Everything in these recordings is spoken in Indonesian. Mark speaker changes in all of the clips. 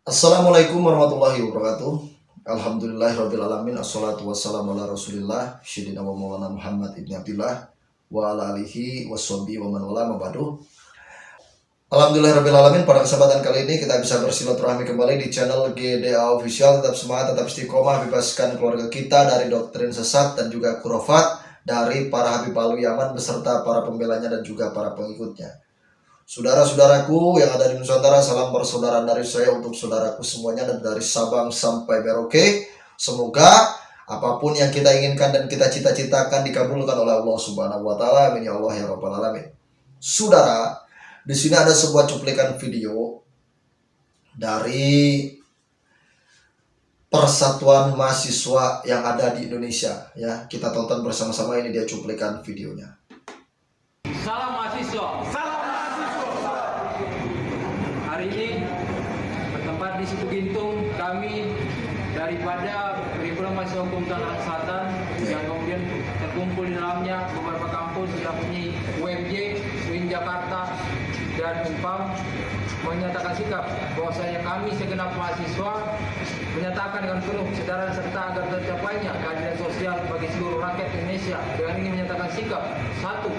Speaker 1: Assalamualaikum warahmatullahi wabarakatuh. Alhamdulillahirrabbilalamin. Assalatu wassalamu ala rasulillah Syedina wa maulana Muhammad ibn Abdillah wa ala alihi wassobi wa man wala mabadu. Alhamdulillahirrabbilalamin. Pada kesempatan kali ini kita bisa bersilaturahmi kembali di channel GDA Official. Tetap semangat, tetap istiqomah, bebaskan keluarga kita dari doktrin sesat dan juga khurafat dari para Habib Yaman beserta para pembelanya dan juga para pengikutnya. Saudara-saudaraku yang ada di Nusantara, salam persaudaraan dari saya untuk saudaraku semuanya dan dari Sabang sampai Merauke. Semoga apapun yang kita inginkan dan kita cita-citakan dikabulkan oleh Allah Subhanahu wa taala. Amin ya Allah ya rabbal alamin. Saudara, di sini ada sebuah cuplikan video dari Persatuan Mahasiswa yang ada di Indonesia ya. Kita tonton bersama-sama, ini dia cuplikan videonya.
Speaker 2: Salam mahasiswa. Salam mahasiswa. Hari ini bertempat di Situ Gintung, kami daripada Perhimpunan Mahasiswa Hukum Tangerang Selatan yang kemudian terkumpul di dalamnya beberapa kampus yakni UMJ, UIN Jakarta, dan Unpam menyatakan sikap bahwasanya kami segenap mahasiswa menyatakan dengan penuh kesadaran serta agar tercapainya keadilan sosial bagi seluruh rakyat Indonesia. Dengan ini menyatakan sikap, satu,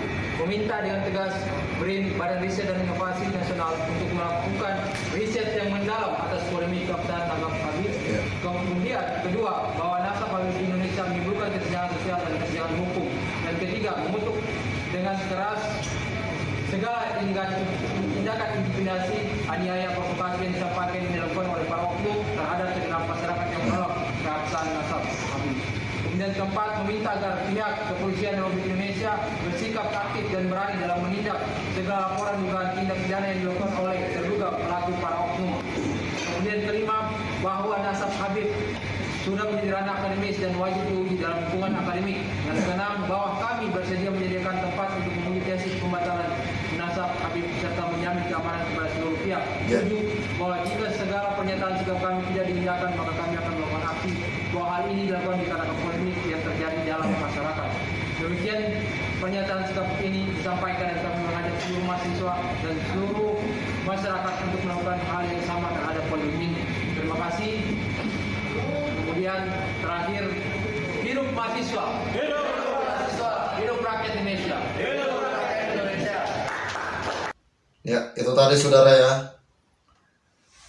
Speaker 2: meminta dengan tegas BRIN, Badan Riset dan Inovasi Nasional, untuk melakukan riset yang mendalam atas polemik Kapten Tanggap Habib. Kemudian kedua, bahwa nasab Habib di Indonesia menimbulkan kesenjangan sosial dan kesenjangan hukum. Dan ketiga, mengutuk dengan keras segala tindakan intimidasi, aniaya, provokasi yang disampaikan dan dilakukan oleh para oknum terhadap segenap masyarakat yang menolak keabsahan nasab Habib. Kemudian keempat, meminta agar pihak kepolisian Republik Indonesia bersikap aktif dan berani dalam menindak segala laporan dugaan tindak pidana yang dilakukan oleh terduga pelaku para oknum. Kemudian kelima, bahwa nasab Habib sudah menjadi ranah akademis dan wajib diuji dalam lingkungan akademik. Dan keenam, bahwa kami bersedia menyediakan tempat untuk menguji tesis pembatalan nasab Habib serta menjamin keamanan kepada seluruh pihak. Tujuh, bahwa jika segala pernyataan sikap kami tidak diindahkan, maka kami akan melakukan aksi. Bahwa hal ini dilakukan dikarenakan polemik yang terjadi dalam masyarakat. Demikian pernyataan sikap ini disampaikan dan kami mengajak seluruh mahasiswa dan seluruh masyarakat untuk melakukan hal yang sama terhadap polemik ini. Terima kasih. Kemudian terakhir, hidup mahasiswa, hidup mahasiswa, hidup rakyat Indonesia, hidup rakyat Indonesia.
Speaker 1: Ya, itu tadi saudara ya.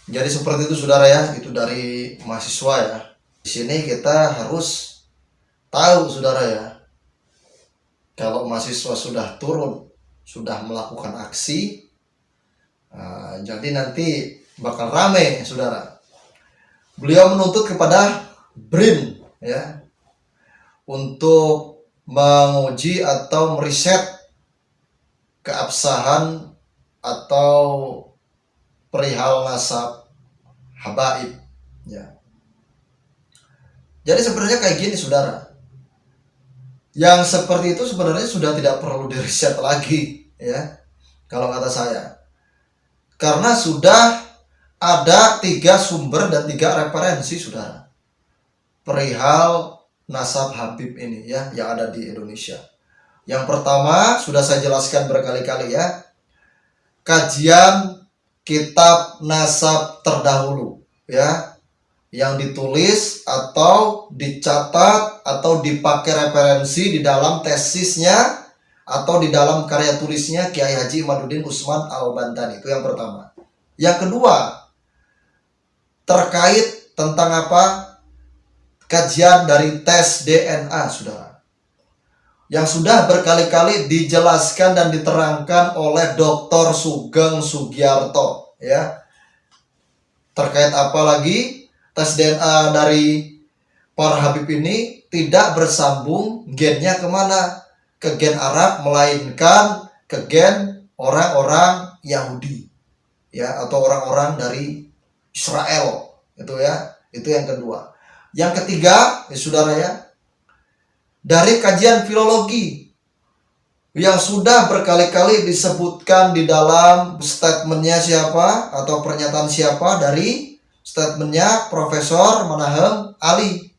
Speaker 1: Jadi seperti itu saudara ya, itu dari mahasiswa ya. Di sini kita harus tahu saudara ya, kalau mahasiswa sudah turun, sudah melakukan aksi, jadi nanti bakal rame saudara. Beliau menuntut kepada BRIN ya untuk menguji atau meriset keabsahan atau perihal nasab habaib ya. Jadi sebenarnya kayak gini saudara, yang seperti itu sebenarnya sudah tidak perlu diriset lagi ya, kalau kata saya, karena sudah ada 3 sumber dan 3 referensi saudara perihal nasab Habib ini ya, yang ada di Indonesia. Yang pertama sudah saya jelaskan berkali-kali ya, kajian kitab nasab terdahulu ya, yang ditulis atau dicatat atau dipakai referensi di dalam tesisnya atau di dalam karya tulisnya Kiai Haji Imaduddin Usman Al-Bantani. Itu yang pertama. Yang kedua, terkait tentang apa? Kajian dari tes DNA saudara, yang sudah berkali-kali dijelaskan dan diterangkan oleh Dr. Sugeng Sugiarto ya. Terkait apa lagi? Tes DNA dari para Habib ini tidak bersambung gennya kemana? Ke gen Arab, melainkan ke gen orang-orang Yahudi ya, atau orang-orang dari Israel itu ya. Itu yang kedua. Yang ketiga ya saudara ya, dari kajian filologi yang sudah berkali-kali disebutkan di dalam statementnya siapa atau pernyataan siapa, dari statementnya Profesor Manahem Ali.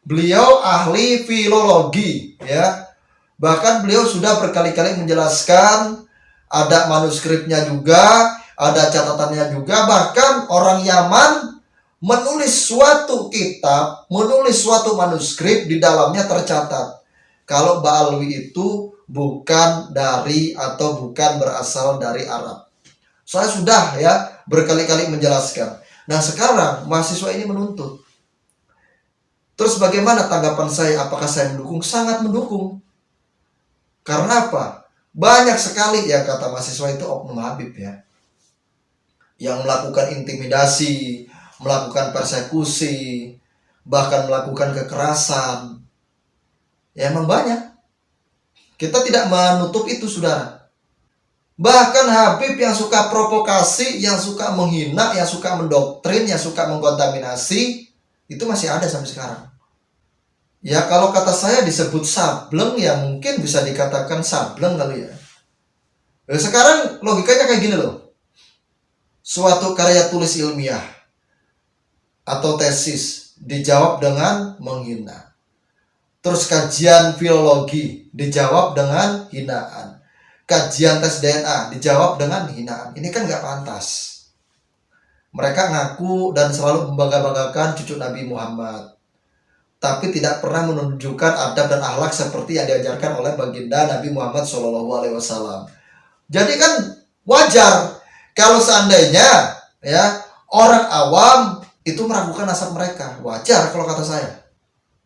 Speaker 1: Beliau ahli filologi ya, bahkan beliau sudah berkali-kali menjelaskan, ada manuskripnya juga, ada catatannya juga. Bahkan orang Yaman menulis suatu kitab, menulis suatu manuskrip, di dalamnya tercatat kalau Ba'alwi itu bukan dari atau bukan berasal dari Arab. Saya sudah ya berkali-kali menjelaskan. Nah sekarang mahasiswa ini menuntut. Terus bagaimana tanggapan saya? Apakah saya mendukung? Sangat mendukung. Karena apa? Banyak sekali ya kata mahasiswa itu oknum Habib ya, yang melakukan intimidasi, melakukan persekusi, bahkan melakukan kekerasan. Ya emang banyak. Kita tidak menutup itu, saudara. Bahkan Habib yang suka provokasi, yang suka menghina, yang suka mendoktrin, yang suka mengkontaminasi, itu masih ada sampai sekarang. Ya kalau kata saya disebut sableng, ya mungkin bisa dikatakan sableng kali ya. Sekarang logikanya kayak gini loh. Suatu karya tulis ilmiah atau tesis dijawab dengan menghina. Terus kajian filologi dijawab dengan hinaan. Kajian tes DNA dijawab dengan hinaan. Ini kan nggak pantas. Mereka ngaku dan selalu membangga-banggakan cucu Nabi Muhammad, tapi tidak pernah menunjukkan adab dan akhlak seperti yang diajarkan oleh baginda Nabi Muhammad SAW. Jadi kan wajar kalau seandainya ya orang awam itu meragukan nasab mereka. Wajar kalau kata saya.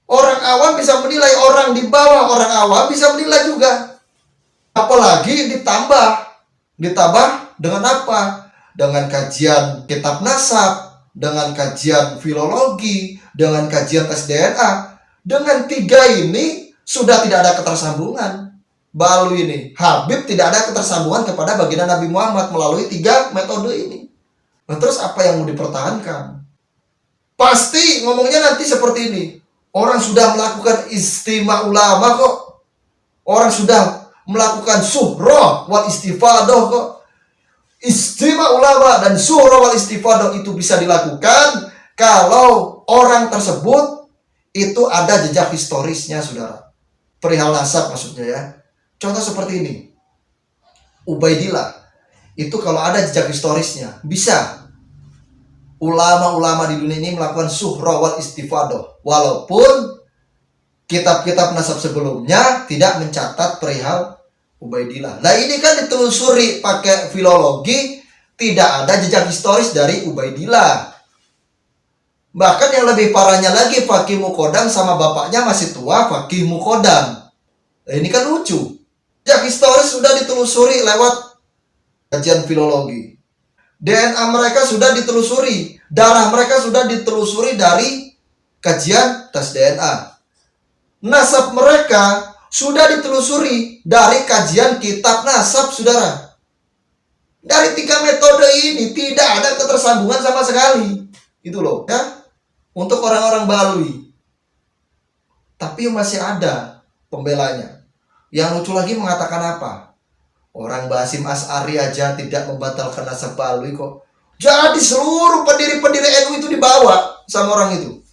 Speaker 1: Orang awam bisa menilai, orang di bawah orang awam bisa menilai juga. Apalagi ditambah dengan apa? Dengan kajian kitab nasab, dengan kajian filologi, dengan kajian tes DNA. Dengan 3 ini sudah tidak ada ketersambungan. Ba'alwi ini, Habib tidak ada ketersambungan kepada baginda Nabi Muhammad melalui 3 metode ini. Nah, terus apa yang mau dipertahankan? Pasti ngomongnya nanti seperti ini. Orang sudah melakukan istimewa ulama kok. Orang sudah melakukan suhroh wal istifadoh kok. Istimewa ulama dan suhroh wal istifadoh itu bisa dilakukan kalau orang tersebut itu ada jejak historisnya, saudara. Perihal nasab maksudnya ya. Contoh seperti ini. Ubaidillah. Itu kalau ada jejak historisnya, bisa. Ulama-ulama di dunia ini melakukan suhroh wal istifadoh. Walaupun kitab-kitab nasab sebelumnya tidak mencatat perihal Ubaidillah. Nah ini kan ditelusuri pakai filologi, tidak ada jejak historis dari Ubaidillah. Bahkan yang lebih parahnya lagi, Fakih Mukodam sama bapaknya masih tua, Fakih Mukodam. Nah ini kan lucu. Jejak historis sudah ditelusuri lewat kajian filologi. DNA mereka sudah ditelusuri, darah mereka sudah ditelusuri dari kajian tes DNA. Nasab mereka sudah ditelusuri dari kajian kitab nasab, saudara. Dari 3 metode ini tidak ada ketersambungan sama sekali. Itu loh, ya. Untuk orang-orang Ba'alwi. Tapi masih ada pembelanya. Yang lucu lagi mengatakan apa? Orang Basim As'ari aja tidak membatalkan nasab Ba'alwi kok. Jadi seluruh pendiri-pendiri NU itu dibawa sama orang itu.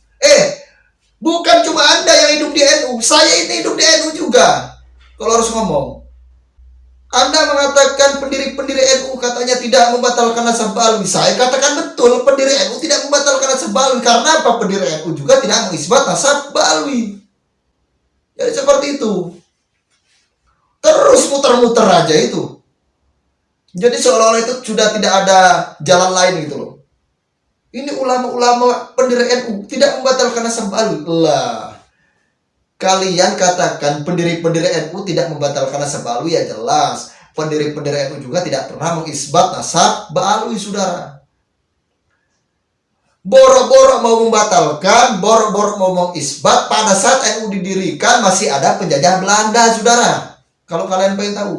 Speaker 1: Bukan cuma Anda yang hidup di NU, saya ini hidup di NU juga. Kalau harus ngomong. Anda mengatakan pendiri-pendiri NU katanya tidak membatalkan nasab Ba'alwi. Saya katakan betul, pendiri NU tidak membatalkan nasab Ba'alwi. Karena apa? Pendiri NU juga tidak mengisbat nasab Ba'alwi. Jadi seperti itu. Terus muter-muter aja itu. Jadi seolah-olah itu sudah tidak ada jalan lain gitu loh. Ini ulama-ulama pendiri NU tidak membatalkan nasab Ba'alwi. Lah, kalian katakan pendiri-pendiri NU tidak membatalkan nasab Ba'alwi, ya jelas. Pendiri-pendiri NU juga tidak pernah mengisbat nasab Ba'alwi, saudara. Boro-boro mau membatalkan, boro-boro mau mengisbat. Pada saat NU didirikan masih ada penjajah Belanda, saudara. Kalau kalian pengen tahu.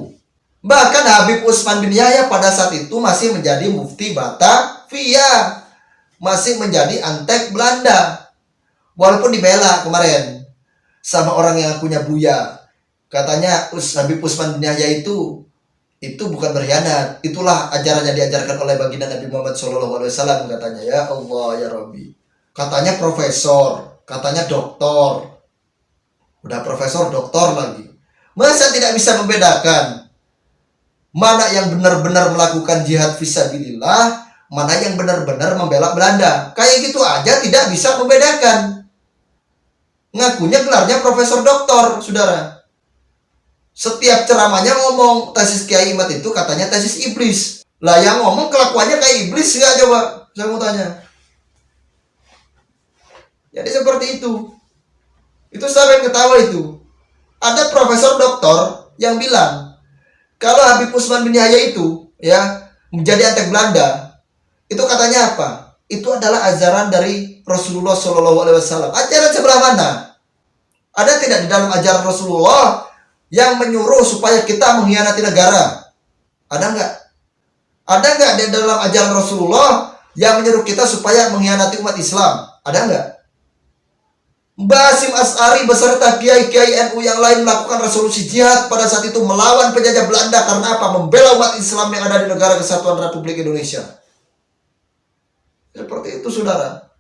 Speaker 1: Bahkan Habib Utsman bin Yahya pada saat itu masih menjadi mufti Batavia. Masih menjadi antek Belanda. Walaupun dibela kemarin sama orang yang punya Buya. Katanya Habib Utsman bin Yahya itu bukan berkhianat. Itulah ajaran yang diajarkan oleh baginda Nabi Muhammad SAW, katanya. Ya Allah ya Rabbi. Katanya profesor, katanya doktor. Udah profesor, doktor lagi. Masa tidak bisa membedakan mana yang benar-benar melakukan jihad fisabilillah, mana yang benar-benar membela Belanda. Kayak gitu aja tidak bisa membedakan. Ngakunya gelarnya profesor doktor, saudara. Setiap ceramahnya ngomong tesis Kiai Imad itu katanya tesis iblis. Lah yang ngomong kelakuannya kayak iblis nggak coba? Saya mau tanya. Jadi seperti itu. Itu saya pengen ketawa itu. Ada profesor doktor yang bilang kalau Habib Usman bin Yahya itu ya menjadi antek Belanda, itu katanya apa? Itu adalah ajaran dari Rasulullah Shallallahu Alaihi Wasallam. Ajaran sebelah mana? Ada tidak di dalam ajaran Rasulullah yang menyuruh supaya kita mengkhianati negara? Ada nggak? Ada nggak di dalam ajaran Rasulullah yang menyuruh kita supaya mengkhianati umat Islam? Ada nggak? Mbah Hasyim Asy'ari beserta kiai-kiai NU yang lain melakukan resolusi jihad pada saat itu melawan penjajah Belanda karena apa? Membela umat Islam yang ada di negara Kesatuan Republik Indonesia. Seperti itu, saudara.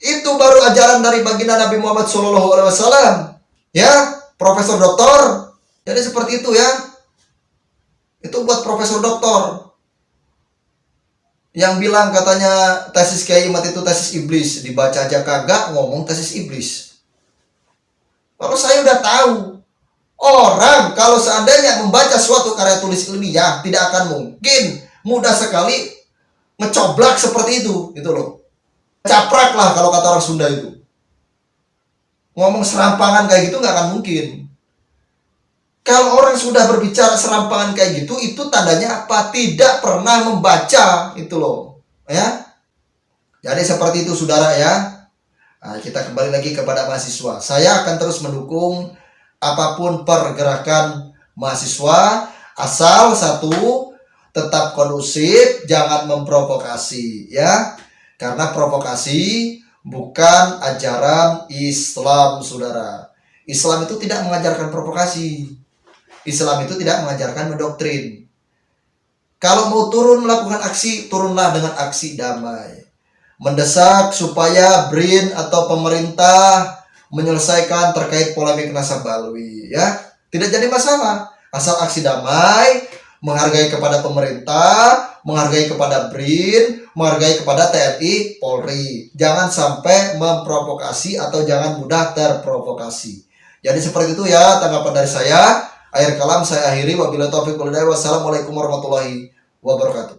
Speaker 1: Itu baru ajaran dari baginda Nabi Muhammad SAW. Ya, profesor doktor. Jadi seperti itu ya. Itu buat profesor doktor yang bilang katanya tesis Kiai Imad itu tesis iblis. Dibaca aja kagak, ngomong tesis iblis. Kalau saya udah tahu, orang kalau seandainya membaca suatu karya tulis ilmiah tidak akan mungkin mudah sekali ngecoblak seperti itu, gitu loh. Caprak lah kalau kata orang Sunda itu. Ngomong serampangan kayak gitu nggak akan mungkin. Kalau orang sudah berbicara serampangan kayak gitu, itu tandanya apa? Tidak pernah membaca, itu loh, ya. Jadi seperti itu, saudara ya. Nah, kita kembali lagi kepada mahasiswa. Saya akan terus mendukung apapun pergerakan mahasiswa, asal satu tetap kondusif, jangan memprovokasi, ya. Karena provokasi bukan ajaran Islam, saudara. Islam itu tidak mengajarkan provokasi. Islam itu tidak mengajarkan mendoktrin. Kalau mau turun melakukan aksi, turunlah dengan aksi damai. Mendesak supaya BRIN atau pemerintah menyelesaikan terkait polemik Nasabalwi, ya. Tidak jadi masalah. Asal aksi damai, menghargai kepada pemerintah, menghargai kepada BRIN, menghargai kepada TNI, Polri. Jangan sampai memprovokasi atau jangan mudah terprovokasi. Jadi seperti itu ya tanggapan dari saya. Akhir kalam saya akhiri. Wabillahi taufiq wal hidayah. Wassalamualaikum warahmatullahi wabarakatuh.